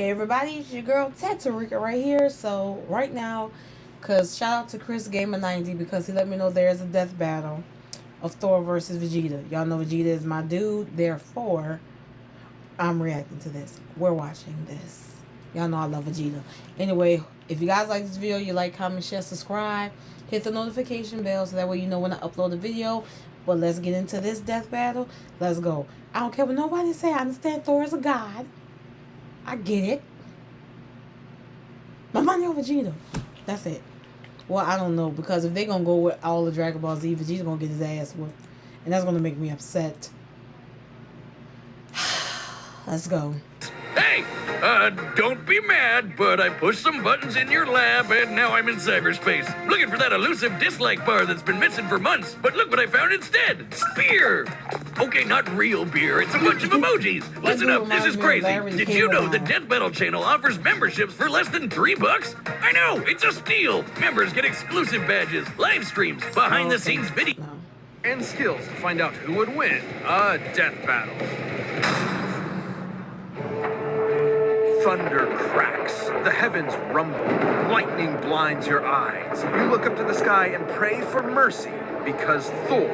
Hey everybody, it's your girl TattooRika right here. So right now, cause shout out to Chris Gamer 90 because he let me know there is a death battle of Thor versus Vegeta. Y'all know Vegeta is my dude, therefore I'm reacting to this. We're watching this. Y'all know I love Vegeta. Anyway, if you guys like this video, you like, comment, share, subscribe, hit the notification bell so that way you know when I upload a video. But let's get into this death battle. Let's go. I don't care what nobody say. I understand Thor is a god. I get it. My money on Vegeta. That's it. Well, I don't know, because if they gonna go with all the Dragon Ball Z, Vegeta's gonna get his ass whipped. And that's gonna make me upset. Let's go. Hey, don't be mad, but I pushed some buttons in your lab and now I'm in cyberspace. Looking for that elusive dislike bar that's been missing for months, but look what I found instead. Beer! Okay, not real beer, it's a bunch of emojis. Listen up, this is crazy. Did you know the Death Battle channel offers memberships for less than $3? I know, it's a steal. Members get exclusive badges, live streams, behind the scenes video, and skills to find out who would win a death battle. Thunder cracks, the heavens rumble, lightning blinds your eyes. You look up to the sky and pray for mercy because Thor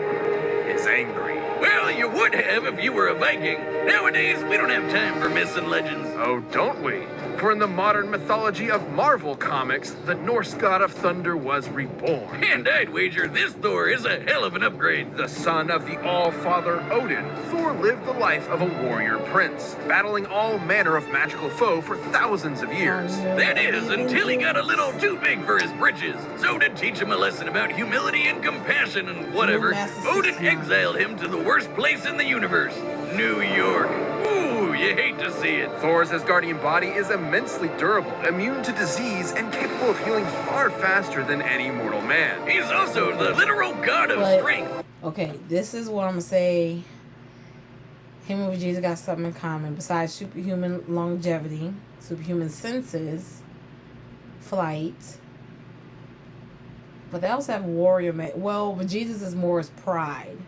is angry. Well, you would have if you were a Viking. Nowadays, we don't have time for myths and legends. Oh, don't we? For in the modern mythology of Marvel Comics, the Norse god of thunder was reborn. And I'd wager this Thor is a hell of an upgrade. The son of the All-Father Odin, Thor lived the life of a warrior prince, battling all manner of magical foe for thousands of years. That is, until he got a little too big for his britches. So to teach him a lesson about humility and compassion and whatever, Odin exiled him to the worst place in the universe, New York. Ooh, you hate to see it. Thor's Asgardian body is immensely durable, immune to disease, and capable of healing far faster than any mortal man. He's also the literal god of strength. Okay, this is what I'm gonna say. Him and Vegeta got something in common besides superhuman longevity, superhuman senses, flight. But they also have warrior well, Vegeta's is more his pride.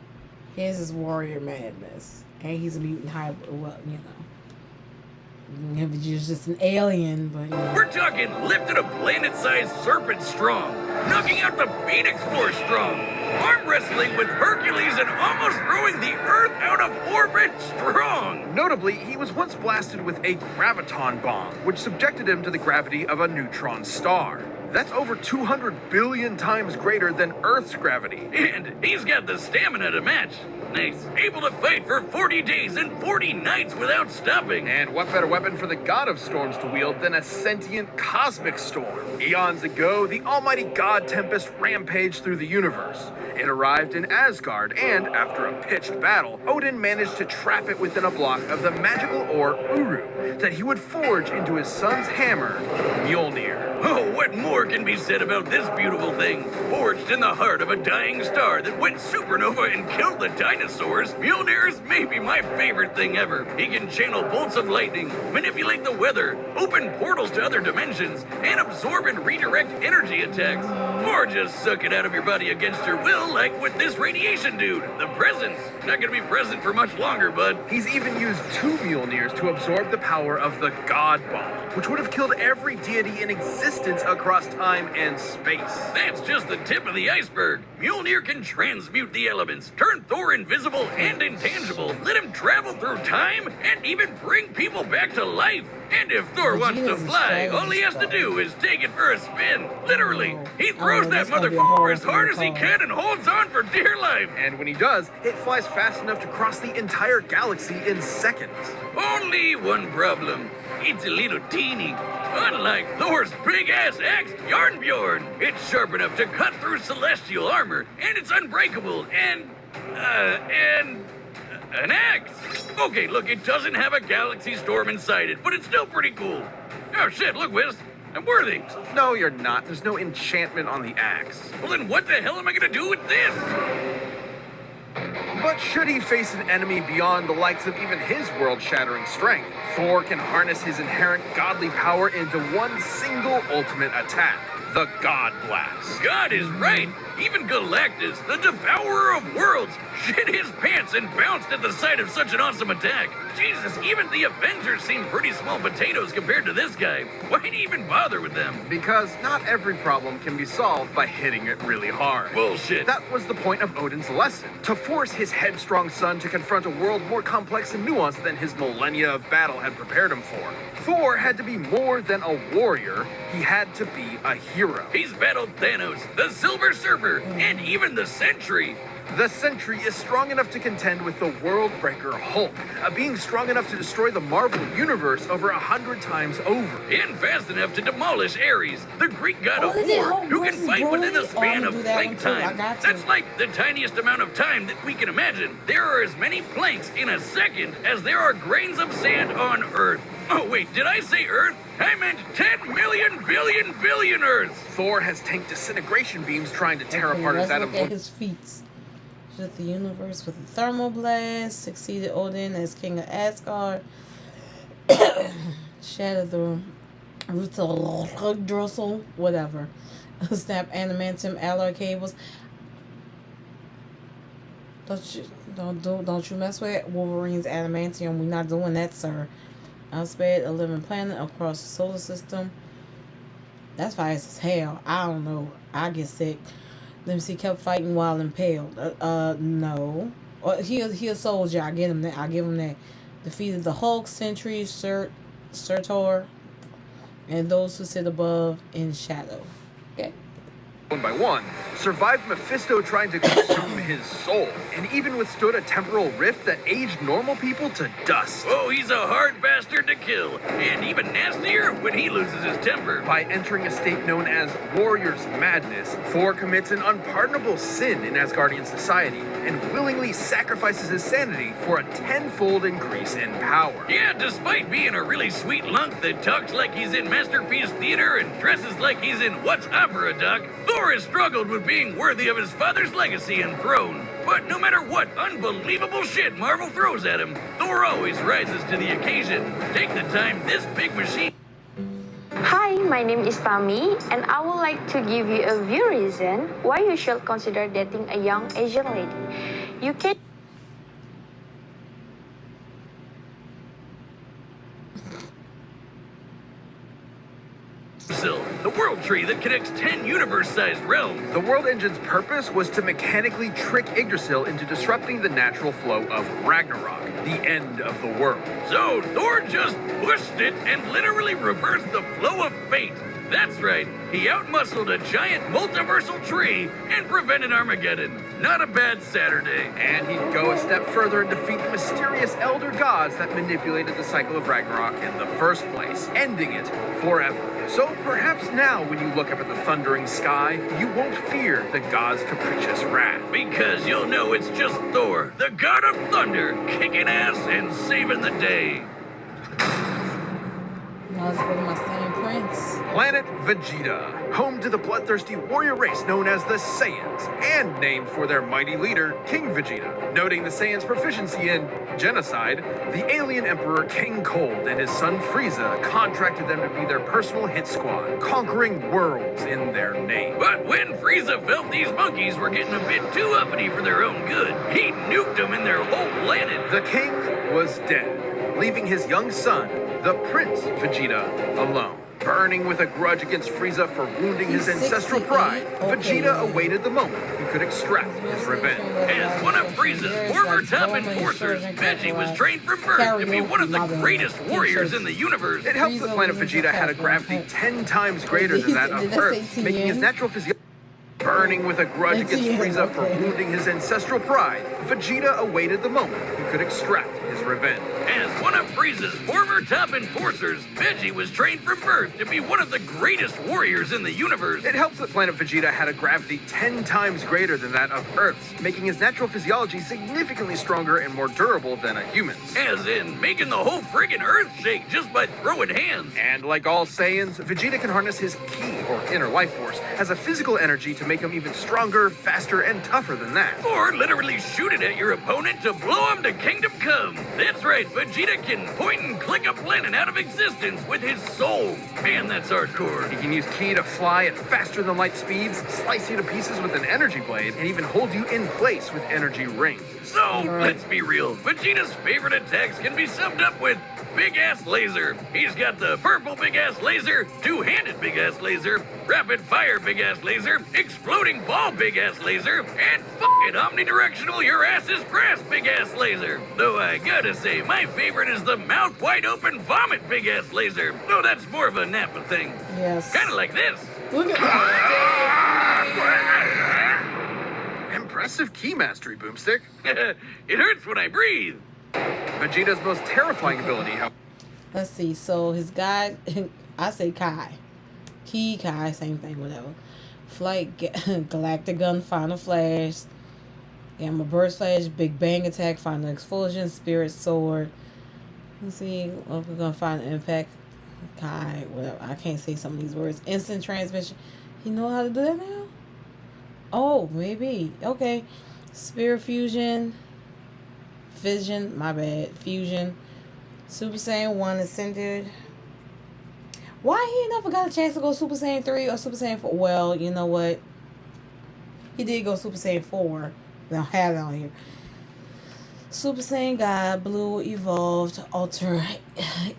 His is warrior madness. And he's a mutant hybrid. Well, you know. Vegeta's just an alien, but yeah. We're talking lifting a planet-sized serpent strong, knocking out the Phoenix Force strong, arm wrestling with Hercules and almost throwing the Earth out of orbit strong. Notably, he was once blasted with a graviton bomb, which subjected him to the gravity of a neutron star. That's over 200 billion times greater than Earth's gravity. And he's got the stamina to match. Nice. Able to fight for 40 days and 40 nights without stopping. And what better weapon for the god of storms to wield than a sentient cosmic storm? Eons ago, the almighty god Tempest rampaged through the universe. It arrived in Asgard, and after a pitched battle, Odin managed to trap it within a block of the magical ore Uru that he would forge into his son's hammer, Mjolnir. Oh, what more can be said about this beautiful thing? Forged in the heart of a dying star that went supernova and killed the dinosaurs, Mjolnir is maybe my favorite thing ever. He can channel bolts of lightning, manipulate the weather, open portals to other dimensions, and absorb and redirect energy attacks. Or just suck it out of your body against your will, like with this radiation dude. The presence. Not gonna be present for much longer, bud. He's even used 2 Mjolnirs to absorb the power of the God Bomb, which would have killed every deity in existence across time and space. That's just the tip of the iceberg. Mjolnir can transmute the elements, turn Thor invisible and intangible, let him travel through time, and even bring people back to life. And if Thor wants to fly, all he has to do is take it for a spin. Literally. He throws that motherfucker as hard as he can and holds on for dear life. And when he does, it flies fast enough to cross the entire galaxy in seconds. Only one problem. It's a little teeny. Unlike Thor's big-ass axe, Yarnbjorn, it's sharp enough to cut through celestial armor, and it's unbreakable, and an axe. Okay, look, it doesn't have a galaxy storm inside it, but it's still pretty cool. Oh shit, look, Wiz, I'm worthy. No, you're not. There's no enchantment on the axe. Well, then what the hell am I gonna do with this? But should he face an enemy beyond the likes of even his world-shattering strength, Thor can harness his inherent godly power into one single ultimate attack, the God Blast. God is right. Even Galactus, the devourer of worlds, shit his pants and bounced at the sight of such an awesome attack. Jesus, even the Avengers seem pretty small potatoes compared to this guy. Why'd he even bother with them? Because not every problem can be solved by hitting it really hard. Bullshit. That was the point of Odin's lesson, to force his headstrong son to confront a world more complex and nuanced than his millennia of battle had prepared him for. Thor had to be more than a warrior, he had to be a hero. He's battled Thanos, the Silver Surfer, and even the Sentry. The Sentry is strong enough to contend with the World Breaker Hulk, a being strong enough to destroy the Marvel Universe over 100 times over. And fast enough to demolish Ares, the Greek god of they war, Hulk who can versus fight within the Broly? span I'm of gonna do that plank one too. I time. got to. That's like the tiniest amount of time that we can imagine. There are as many planks in a second as there are grains of sand on Earth. Oh wait, did I say Earth? I meant 10 million billion Earths. Thor has tanked disintegration beams trying to tear apart his Let's atom. look at his feats. Shook the universe with a thermal blast. Succeeded Odin as king of Asgard. Shattered the roots of Drossel, whatever. Snap adamantium alloy cables. Don't you mess with Wolverine's adamantium. We're not doing that, sir. Outspread a living planet across the solar system. That's fast as hell. I don't know. I get sick. Let me see. Kept fighting while impaled. No. He a soldier. I get him that. I give him that. Defeated the Hulk, Sentry, Surtur, and those who sit above in shadow. Okay. One by one, survived Mephisto trying to consume his soul, and even withstood a temporal rift that aged normal people to dust. Oh, he's a hard bastard to kill, and even nastier when he loses his temper. By entering a state known as Warrior's Madness, Thor commits an unpardonable sin in Asgardian society and willingly sacrifices his sanity for a tenfold increase in power. Yeah, despite being a really sweet lunk that talks like he's in Masterpiece Theater and dresses like he's in What's Opera, Doc, Thor has struggled with being worthy of his father's legacy and throne. But no matter what unbelievable shit Marvel throws at him, Thor always rises to the occasion. Take the time this big machine... Hi, my name is Tami, and I would like to give you a few reasons why you should consider dating a young Asian lady. You can... the world tree that connects 10 universe-sized realms. The World Engine's purpose was to mechanically trick Yggdrasil into disrupting the natural flow of Ragnarok, the end of the world. So Thor just pushed it and literally reversed the flow of fate. That's right, he outmuscled a giant multiversal tree and prevented Armageddon. Not a bad Saturday. And he'd go a step further and defeat the mysterious elder gods that manipulated the cycle of Ragnarok in the first place, ending it forever. So perhaps now when you look up at the thundering sky, you won't fear the god's capricious wrath. Because you'll know it's just Thor, the god of thunder, kicking ass and saving the day. Now let's go to my same prince. Planet Vegeta, home to the bloodthirsty warrior race known as the Saiyans, and named for their mighty leader, King Vegeta. Noting the Saiyans' proficiency in genocide, the alien emperor King Cold and his son Frieza contracted them to be their personal hit squad, conquering worlds in their name. But when Frieza felt these monkeys were getting a bit too uppity for their own good, he nuked them in their whole planet. The king was dead, leaving his young son, the Prince Vegeta, alone. Burning with a grudge against Frieza for wounding his ancestral pride, Vegeta awaited the moment he could extract his revenge. As one of Frieza's former top enforcers, Veggie was trained from birth to be one of the greatest warriors in the universe. It helps that planet Vegeta had a gravity 10 times greater than that of Earth, making his natural physiology. Burning with a grudge against Frieza for wounding his ancestral pride, Vegeta awaited the moment he could extract his revenge. As one of Frieza's former top enforcers, Veggie was trained from birth to be one of the greatest warriors in the universe. It helps that planet Vegeta had a gravity 10 times greater than that of Earth's, making his natural physiology significantly stronger and more durable than a human's. As in making the whole friggin' Earth shake just by throwing hands. And like all Saiyans, Vegeta can harness his ki, or inner life force, as a physical energy to make him become even stronger, faster, and tougher than that. Or literally shoot it at your opponent to blow him to kingdom come. That's right, Vegeta can point and click a planet out of existence with his soul. Man, that's hardcore. He can use Ki to fly at faster than light speeds, slice you to pieces with an energy blade, and even hold you in place with energy rings. So, let's be real. Vegeta's favorite attacks can be summed up with big-ass laser. He's got the purple big-ass laser, two-handed big-ass laser, rapid-fire big-ass laser, exploding ball big-ass laser, and fucking omnidirectional your-ass-is grass big-ass laser. Though I gotta say, my favorite is the mouth-wide-open vomit big-ass laser. Though that's more of a Nappa thing. Yes. Kinda like this. Look at that. Impressive Ki mastery, Boomstick. It hurts when I breathe. Vegeta's most terrifying ability, how Let's see. So his guy, I say Kai. Kai, same thing, whatever. Flight, Galactic Gun, Final Flash, Gamma Burst Flash, Big Bang Attack, Final Explosion, Spirit Sword. Let's see. We're gonna find Impact. Kai, whatever. I can't say some of these words. Instant transmission. You know how to do that now? Oh, maybe. Okay. Spirit Fusion. Fission. My bad. Fusion. Super Saiyan 1 Ascended. Why he never got a chance to go Super Saiyan 3 or Super Saiyan 4? Well, you know what? He did go Super Saiyan 4. Now have it on here. Super Saiyan God, Blue Evolved, Ultra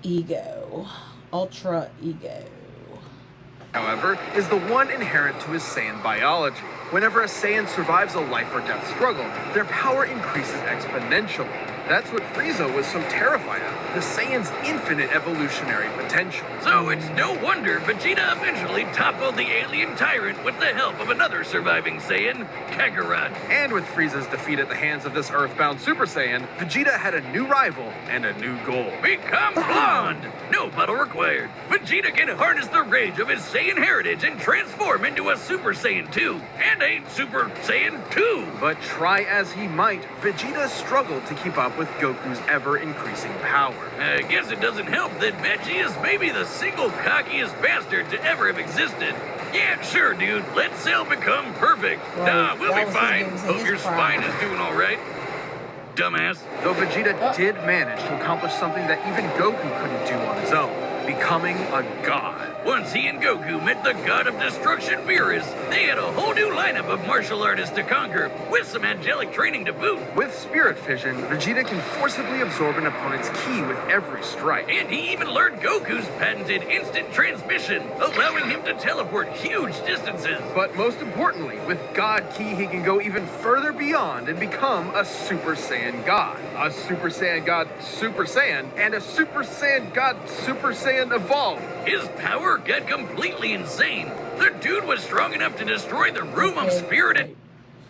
Ego. however, is the one inherent to his Saiyan biology. Whenever a Saiyan survives a life or death struggle, their power increases exponentially. That's what Frieza was so terrified of, the Saiyan's infinite evolutionary potential. So it's no wonder Vegeta eventually toppled the alien tyrant with the help of another surviving Saiyan, Kakarot. And with Frieza's defeat at the hands of this Earthbound Super Saiyan, Vegeta had a new rival and a new goal. Become blonde! No battle required. Vegeta can harness the rage of his Saiyan heritage and transform into a Super Saiyan 2 and a Super Saiyan 2. But try as he might, Vegeta struggled to keep up with Goku's ever-increasing power. I guess it doesn't help that Veggie is maybe the single cockiest bastard to ever have existed. Yeah, sure, dude. Let Cell become perfect. Right. Nah, we'll That be was fine. his Hope your prime. spine is doing all right. Dumbass. Though Vegeta did manage to accomplish something that even Goku couldn't do on his own, becoming a god. Once he and Goku met the god of destruction, Beerus, they had a whole new lineup of martial artists to conquer, with some angelic training to boot. With Spirit Fission, Vegeta can forcibly absorb an opponent's ki with every strike. And he even learned Goku's patented instant transmission, allowing him to teleport huge distances. But most importantly, with God Ki, he can go even further beyond and become a Super Saiyan God. A Super Saiyan God Super Saiyan, and a Super Saiyan God Super Saiyan Evolved. His power got completely insane. The dude was strong enough to destroy the room of spirit.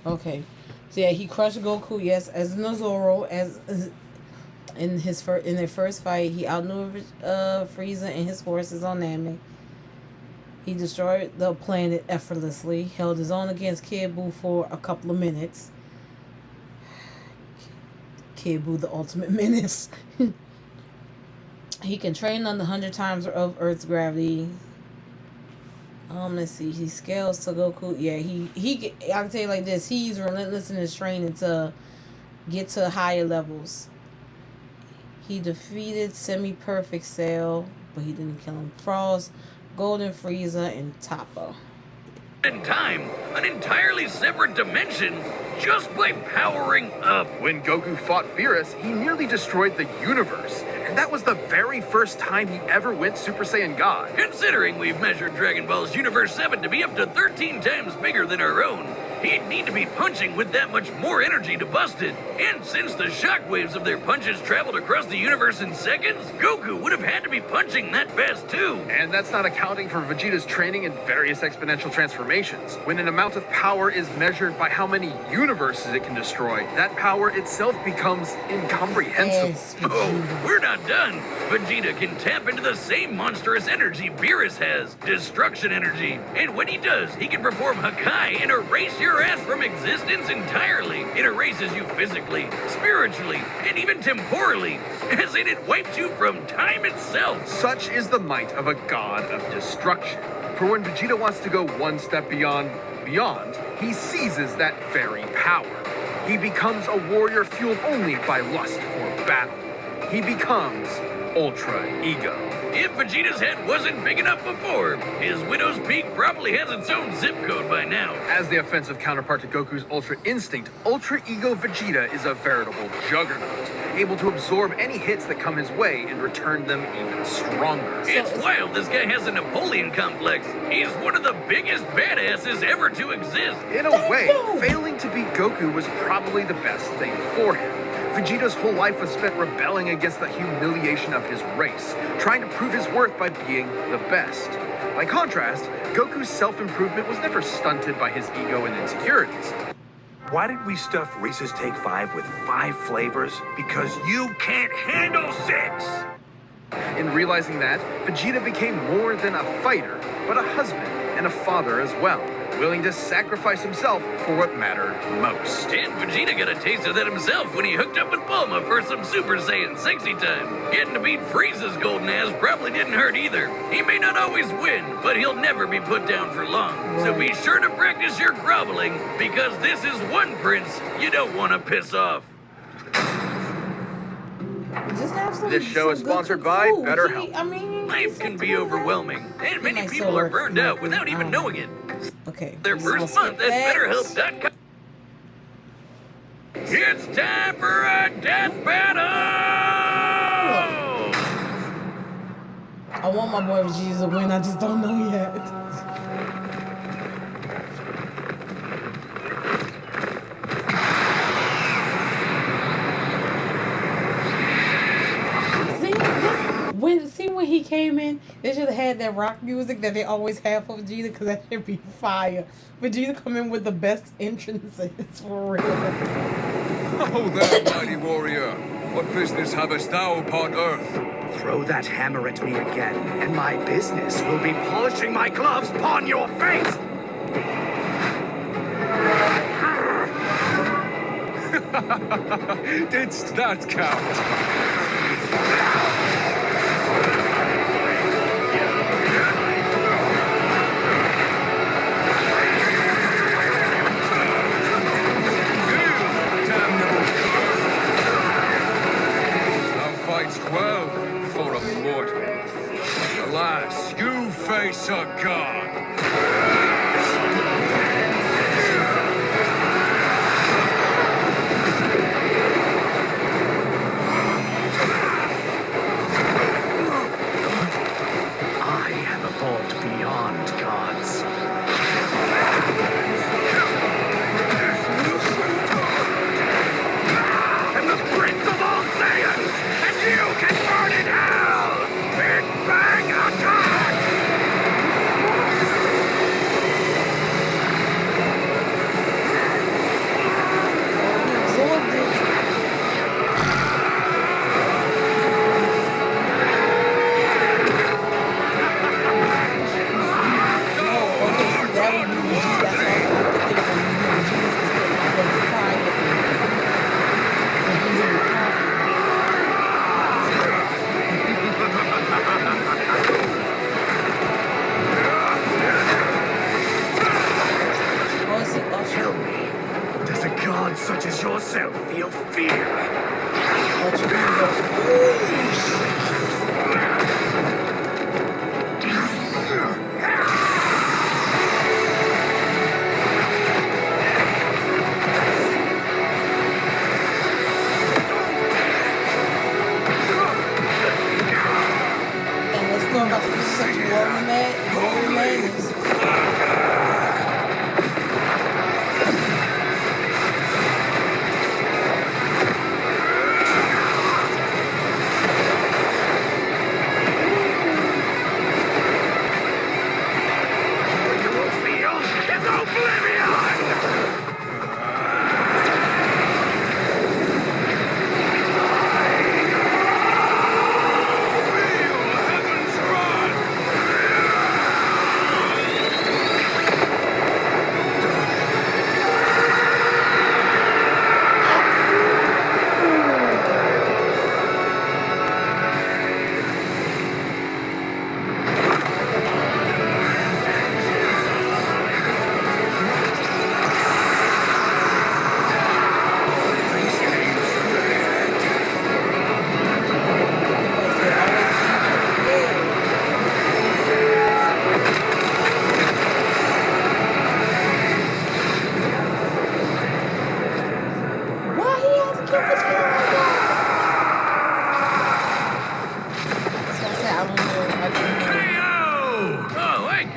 Okay. So yeah, he crushed Goku, yes, as Zoro, as in their first fight, he outmaneuvered Frieza and his forces on Namek. He destroyed the planet effortlessly, held his own against Kid Buu for a couple of minutes. Kid Buu, the ultimate menace. He can train on the 100 times of Earth's gravity. Let's see. He scales to Goku. Yeah, he. I can tell you like this. He's relentless in his training to get to higher levels. He defeated Semi-Perfect Cell, but he didn't kill him. Frost, Golden Frieza, and Toppa. In time, an entirely separate dimension, just by powering up. When Goku fought Beerus, he nearly destroyed the universe. And that was the very first time he ever went Super Saiyan God. Considering we've measured Dragon Ball's Universe 7 to be up to 13 times bigger than our own, he'd need to be punching with that much more energy to bust it. And since the shockwaves of their punches traveled across the universe in seconds, Goku would have had to be punching that fast too. And that's not accounting for Vegeta's training in various exponential transformations. When an amount of power is measured by how many universes it can destroy, that power itself becomes incomprehensible. Yes, Oh, we're not done. Vegeta can tap into the same monstrous energy Beerus has, destruction energy. And when he does, he can perform Hakai and erase your ass from existence entirely. It erases you physically, spiritually, and even temporally, as in it wipes you from time itself. Such is the might of a god of destruction. For when Vegeta wants to go one step beyond Beyond, he seizes that very power. He becomes a warrior fueled only by lust for battle. He becomes Ultra Ego. If Vegeta's head wasn't big enough before, his Widow's Peak probably has its own zip code by now. As the offensive counterpart to Goku's Ultra Instinct, Ultra Ego Vegeta is a veritable juggernaut, able to absorb any hits that come his way and return them even stronger. It's wild this guy has a Napoleon complex. He's one of the biggest badasses ever to exist. In a way, failing to beat Goku was probably the best thing for him. Vegeta's whole life was spent rebelling against the humiliation of his race, trying to prove his worth by being the best. By contrast, Goku's self-improvement was never stunted by his ego and insecurities. Why did we stuff Reese's Take 5 with 5 flavors? Because you can't handle 6! In realizing that, Vegeta became more than a fighter, but a husband and a father as well, willing to sacrifice himself for what mattered most. And Vegeta got a taste of that himself when he hooked up with Bulma for some Super Saiyan sexy time. Getting to beat Frieza's golden ass probably didn't hurt either. He may not always win, but he'll never be put down for long. So be sure to practice your groveling, because this is one prince you don't want to piss off. Just have some, This show is some good sponsored cooked by food. BetterHelp. I mean, Life can be overwhelming, and many might people still are work. burned out without even knowing it. Okay. Their we first must month get at that. BetterHelp.com. It's time for a death battle! I want my boy Vegeta to win. I just don't know yet. When he came in, they should have had that rock music that they always have for Vegeta, because that should be fire. Vegeta come in with the best entrances, for real. Oh there, mighty warrior. What business havest thou upon earth? Throw that hammer at me again, and my business will be polishing my gloves upon your face! Didst that count? Well, for a mortal. Alas, you face a god. I have evolved beyond gods. I'm the Prince of all Saiyans, and you can burn in hell! Big Bang Attack! Absorbed it. Tell me, does a god such as yourself feel fear? And let's go about to such a warrior madness. You will feel is oblivion! Feel heaven's wrath!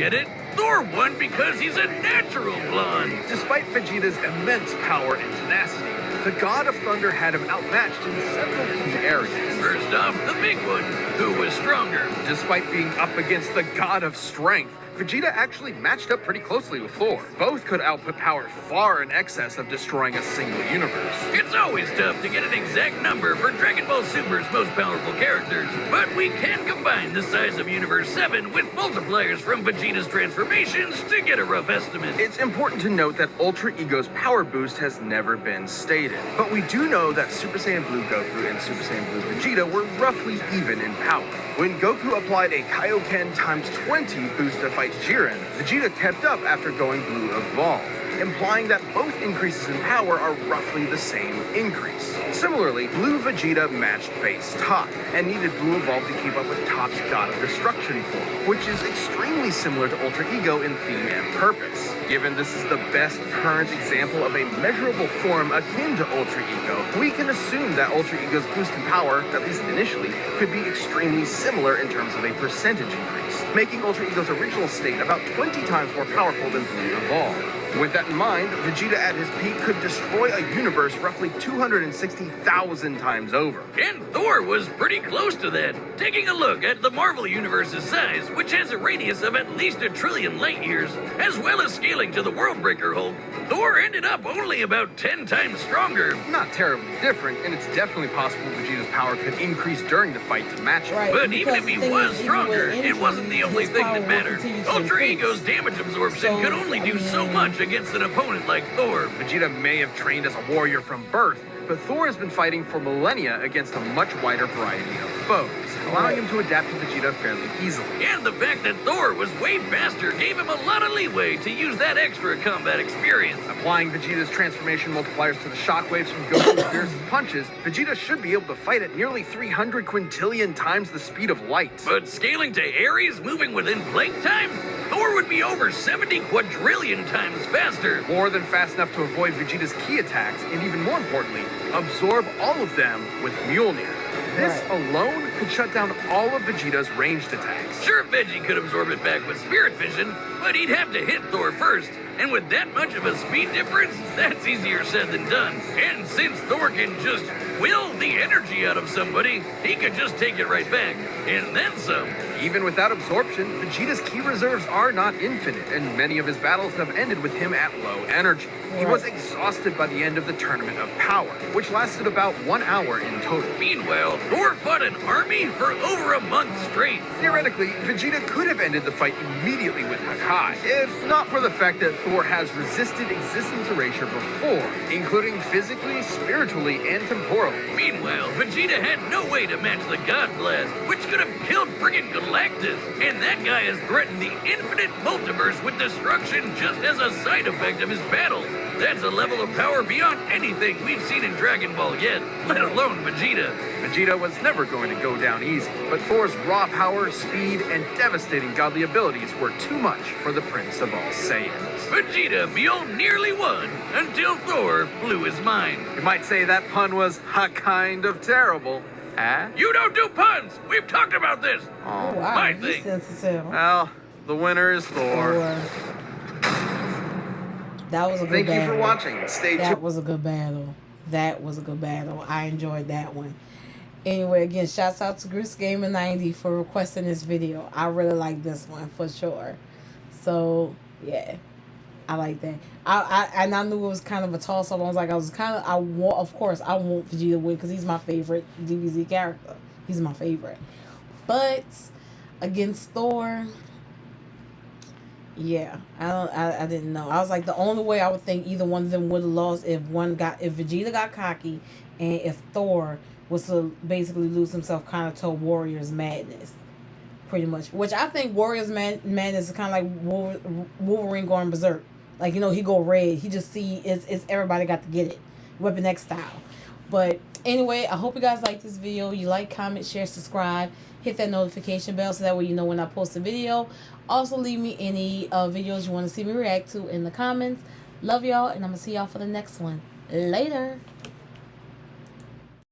Get it? Thor won because he's a natural blonde. Despite Vegeta's immense power and tenacity, the God of Thunder had him outmatched in several key areas. First off, the big one, who was stronger. Despite being up against the God of Strength, Vegeta actually matched up pretty closely with Thor. Both could output power far in excess of destroying a single universe. It's always tough to get an exact number for Dragon Ball Super's most powerful characters, but we can combine the size of Universe 7 with multipliers from Vegeta's transformations to get a rough estimate. It's important to note that Ultra Ego's power boost has never been stated, but we do know that Super Saiyan Blue Goku and Super Saiyan Blue Vegeta were roughly even in power. When Goku applied a Kaioken times 20 boost to fight Jiren, Vegeta kept up after going Blue Evolved, implying that both increases in power are roughly the same increase. Similarly, Blue Vegeta matched base Top, and needed Blue Evolve to keep up with Top's God of Destruction form, which is extremely similar to Ultra Ego in theme and purpose. Given this is the best current example of a measurable form akin to Ultra Ego, we can assume that Ultra Ego's boost in power, at least initially, could be extremely similar in terms of a percentage increase, making Ultra Ego's original state about 20 times more powerful than Blue Evolve. With that in mind, Vegeta at his peak could destroy a universe roughly 260,000 times over. And Thor was pretty close to that. Taking a look at the Marvel Universe's size, which has a radius of at least 1 trillion light years, as well as scaling to the Worldbreaker Hulk, Thor ended up only about 10 times stronger. Not terribly different, and it's definitely possible Vegeta's power could increase during the fight to match it. Right. But even if Because he the thing was is, even stronger, with it energy, wasn't the only his thing power that will mattered. continue to Ultra increase. Ego's damage absorption So, could only do so I mean- much against an opponent like Thor. Vegeta may have trained as a warrior from birth, but Thor has been fighting for millennia against a much wider variety of foes, allowing him to adapt to Vegeta fairly easily. And the fact that Thor was way faster gave him a lot of leeway to use that extra combat experience. Applying Vegeta's transformation multipliers to the shockwaves from Goku's fiercest punches, Vegeta should be able to fight at nearly 300 quintillion times the speed of light. But scaling to Ares, moving within blink time, Thor would be over 70 quadrillion times faster. More than fast enough to avoid Vegeta's key attacks, and even more importantly, absorb all of them with Mjolnir. This Right. alone could shut down all of Vegeta's ranged attacks. Sure, Veggie could absorb it back with Spirit Vision, but he'd have to hit Thor first. And with that much of a speed difference, that's easier said than done. And since Thor can just will the energy out of somebody, he could just take it right back. And then some. Even without absorption, Vegeta's key reserves are not infinite, and many of his battles have ended with him at low energy. He was exhausted by the end of the Tournament of Power, which lasted about 1 hour in total. Meanwhile, Thor fought an army for over a month straight. Theoretically, Vegeta could have ended the fight immediately with Hakai, if not for the fact that Thor has resisted existence erasure before, including physically, spiritually, and temporally. Meanwhile, Vegeta had no way to match the God Blast, which could have killed friggin' Galactus. And that guy has threatened the infinite multiverse with destruction just as a side effect of his battles. That's a level of power beyond anything we've seen in Dragon Ball yet, let alone Vegeta. Vegeta was never going to go down easy, but Thor's raw power, speed, and devastating godly abilities were too much for the Prince of all Saiyans. Vegeta nearly won until Thor blew his mind. You might say that pun was a kind of terrible. Eh? You don't do puns! We've talked about this! Oh, wow. My You thing. sensitive. Well, the winner is Thor. That was a good Thank you battle. for watching. Stay tuned. That was a good battle. That was a good battle. I enjoyed that one. Anyway, again, shouts out to Gris Gamer 90 for requesting this video. I really like this one for sure. So yeah, I like that. I knew it was kind of a toss up. I want Vegeta to win because he's my favorite DBZ character. He's my favorite. But against Thor, yeah, I didn't know. I was like, the only way I would think either one of them would have lost if Vegeta got cocky and if Thor was to basically lose himself kind of to Warrior's Madness, pretty much. Which I think Warrior's Madness is kind of like Wolverine going berserk. Like, he go red. He just see it's everybody got to get it. Weapon X style. But anyway, I hope you guys like this video. You like, comment, share, subscribe. Hit that notification bell so that way you know when I post a video. Also, leave me any videos you want to see me react to in the comments. Love y'all, and I'm going to see y'all for the next one. Later.